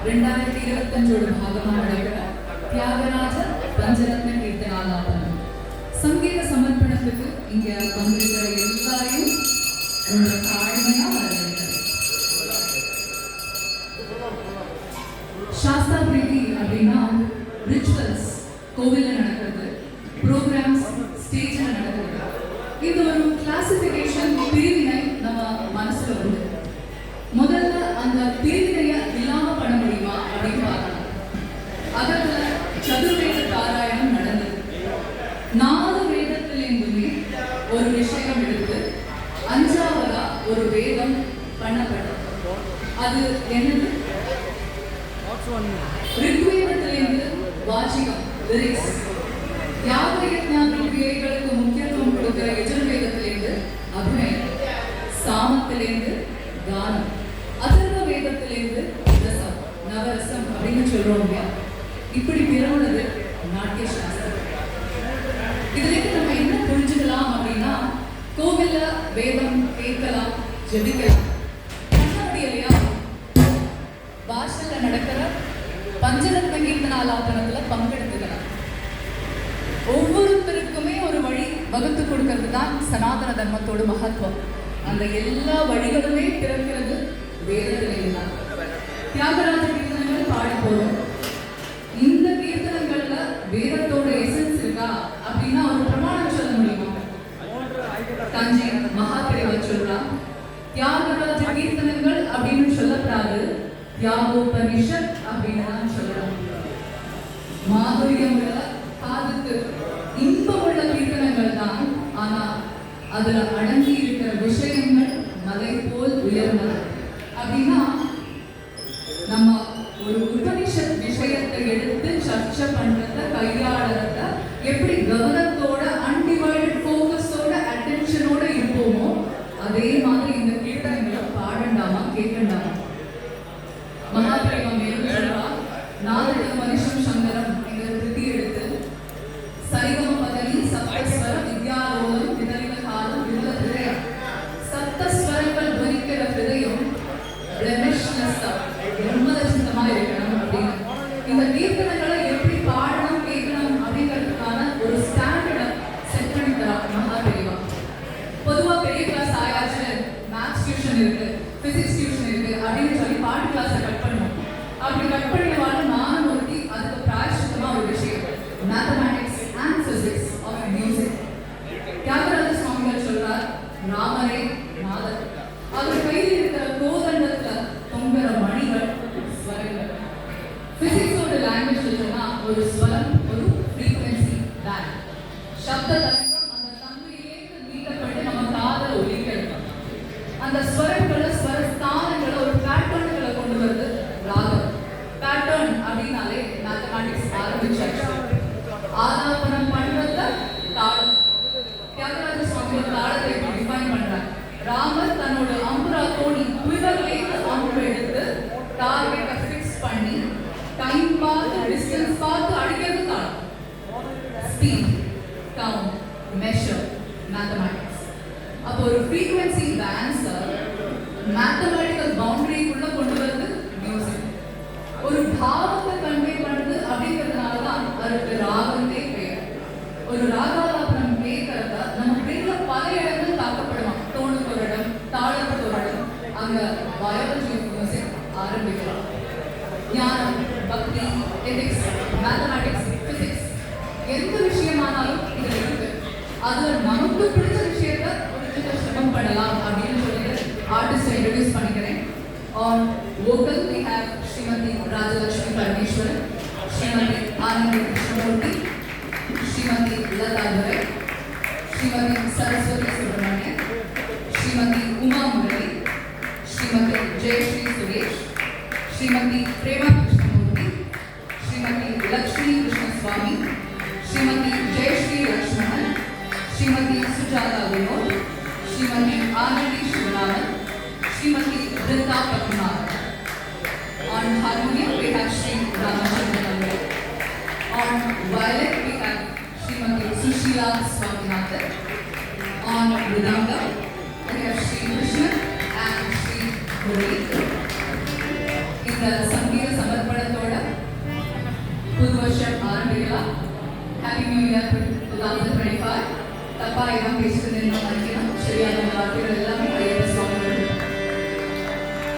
2025 ഭാഗമായി നടക്കുന്ന ത്യാഗരാജ പഞ്ചരത്ന കീർത്തനാലാപനം സംഗീത സമർപ്പണத்துக்கு இங்க வந்திருக்கிற எல்லாரையும் ரொம்ப தாழ்மையா வரவேற்கிறேன். சாஸ்தா பிரீதி அப்படின்னா ரிச்சுவல்ஸ் கோவில்ல நடக்கிறது, ப்ரோக்ராம்ஸ் ஸ்டேஜ்ல நடக்கிறது. இது ஒரு கிளாசிஃபிகேஷன் பிரிவினை நம்ம மனசுல உண்டு. முதல்ல அந்த பிரிவினையை இல்லாம பண்ண முடியுமா அப்படின்னு பார்க்கலாம். அதுல சதுர்வேத பாராயணம் நடந்தது. 4 வேதத்திலிருந்துமே ஒரு விஷயம் எடுத்து 5ஆவதா ஒரு வேதம் பண்ணப்பட்டது. அது என்னது? ரிக்வேதத்திலிருந்து வாச்சிகம், லிரிக்ஸ். யாக-யஜ்ஞ-கிரியைகளுக்கு முக்கியத்துவம் கொடுக்கிற யஜுர்வேதத்திலிருந்து அபிநயம், சாமத்திலிருந்து கானம், அதர்வ வேதத்திலிருந்து ரசம், நவரசம் அப்படின்னு சொல்றோம் இல்லையா? இப்படி பிறந்தது நாட்டிய சாஸ்திரம். இதுல நம்ம என்ன புரிஞ்சுக்கலாம் அப்படின்னா, கோவில்ல வேதம் கேட்கலாம், ஜெபிக்கலாம், இல்லையா? பாஷையில நடக்கிற பஞ்சரத்ன கீர்த்தனாலாபனத்துல பங்கெடுத்துக்கலாம். ஒவ்வொருத்தருக்குமே ஒரு வழி வகுத்து கொடுக்கறது தான் சனாதன தர்மத்தோட மகத்துவம். அந்த எல்லா வழிகளுமே பிறக்கிறது வேதத்திலே தான். தியாகராஜ கீர்த்தனங்கள் பாட போறோம். இந்த கீர்த்தனங்கள்ல வேதத்தோட எசன்ஸ் இருக்கா அப்படின்னா ஒரு பிரமாணம் சொல்ல முடியுமா? தஞ்சை மகாபிரிவா சொல்றா, தியாகராஜ கீர்த்தனங்கள் அப்படின்னு சொல்லப்படாது, தியாகோபனிஷத் அப்படின்னு தான் சொல்லலாம். மாதுரியம் உள்ள, காதுக்கு இன்பமுள்ள கீர்த்தனங்கள் தான். ஆனா அதுல அடங்கி இருக்கிற விஷயங்கள் மலை போல் உயர்ந்தது. அப்படின்னா நம்ம ஒரு உபனிஷத் விஷயத்தை எடுத்து சர்ச்சை பண்றத, கையாளறத எப்படி கவனத்தோட அன்டிவைடட் ஃபோக்கஸோட அட்டென்ஷனோட இருப்போமோ அதே மாதிரி இந்த கீர்த்தனங்களை பாடண்டாமா, கேட்கண்டாமா? மகாபிரிவா மேலும் சொல்றா, 4 மனுஷம் சங்கரம் என்ற கிருதி எடுத்து சரிகம பதனி சப்தஸ்வர வித்யாரோகம் விதலிக காலம் விருத ஹிருதயம், சப்தஸ்வரங்கள் துவனிக்கிற ஹிருதயம் பிளமிஷ்லெஸ்ஸா பிரம்மதர்சிதமா இருக்கணும் அப்படின்னு இந்த கீர்த்தனங்களை எப்படி பாடணும், கேட்கணும் அப்படிங்கிறதுக்கான ஒரு ஸ்டாண்டர்டை செட் பண்ணி தரா மகாபிரிவா. பொதுவா பெரிய கிளாஸ் ஆயாச்சு, மேத்ஸ் டியூஷன் இருக்கு, பிசிக்ஸ் டியூஷன் இருக்கு அப்படின்னு சொல்லி பாட்டு கிளாஸை கட் பண்ணுவோம். அப்படி கட் பண்ணிடுவாங்க. நானும் ஒருத்தி அதுக்கு பிராயசித்தமா ஒரு விஷயம், mathematics and physics of music. Thyagaraja சுவாமிகள் சொல்றார், ராமரே நாதர், அவர் கையில் இருக்கிற கோதண்டத்துல தொங்குற மணிகள் ஸ்வரங்கள். பிசிக்ஸோட லாங்குவேஜ் சொன்னா ஒரு ஸ்வரம் ஒரு ஃப்ரீக்வன்சி பேண்ட். சப்த தரங்கம் அந்த தன்மையிலேருந்து மீட்டப்பட்டு நம்ம காதல ஒலிக்கிறது. அந்த ஸ்வரங்களை, ஸ்வரஸ்தானங்களை ஒரு பேட்டர்ன்களை கொண்டு வருது ராகம். பேட்டர்ன் அப்படின்னாலே மேத்தமேட்டிக்ஸ் ஆரம்பிச்சாச்சு. ஆலாபனம் பண்றதுல தாளம். தியாகராஜ சுவாமிகள் தாளத்தை இப்படி டிஃபைன் பண்றாங்க. ராமர் தன்னோட அம்புரா தோணி குவிவர்லேருந்து அம்பு எடுத்து டார்கெட்டை ஃபிக்ஸ் பண்ணி டைம் பார்த்து டிஸ்டன்ஸ் பார்த்து அடிக்கிறது தாளம். Speed, count, measure, mathematics. அப்போ ஒரு ஃப்ரீக்வன்சி பேண்ட்ஸை மேத்தமேட்டிக்கல் பவுண்டரிக்குள்ள கொண்டு வந்து மியூசிக் ஒரு பாவத்தை கன்வே பண்ணுது. அப்படிங்கிறதுனால தான் அதுக்கு ராகத்தே பெயர். ஒரு ராகாலாபனம் கேட்கறத நம்ம பிரெயின்ல பல இடங்கள் தாக்கப்படுவான். தோணுக்கு ஒரு இடம், தாளத்துக்கு ஒரு இடம். அங்க பயாலஜி ஆஃப் மியூசிக் ஆரம்பிக்கலாம். ஞானம், பக்தி, எதிக்ஸ், மேத்தமேட்டிக்ஸ், பிசிக்ஸ் எந்த விஷயமானாலும் இதுல இருக்கு. அதுல நமக்கு பிடிச்ச விஷயத்த ஒரு சிரமம் பண்ணலாம் அப்படின்னு சொல்லிட்டு ஆர்டிஸ்டை இன்ட்ரோடியூஸ் பண்ணிக்கிறேன். On vocal we have Srimati Rajalakshmi Parameshwaran, Srimati Anandi Krishnamurthy, Srimati Lata Durai, Srimati Saraswati Subramanian, Srimati Uma Murali, Srimati Jayashree Suresh, Srimati Prema Krishnamurthy, Srimati Lakshmi Krishnaswamy, Srimati Jayashree Lakshmanan, Srimati Sujata Vinod, Srimati Anandi Shivaraman, Srimati Brinda Patnath. On harmonium we have Sri Ramachandran. On violin we have Srimati Sushila Swaminathan. On mridanga we have Sri Krishna and Sri Murali. In the Sangeeta Samarth புது வருஷம் ஆரம்பிக்கலாம். Happy new year 2025. தப்பா எல்லாம் பேசுறது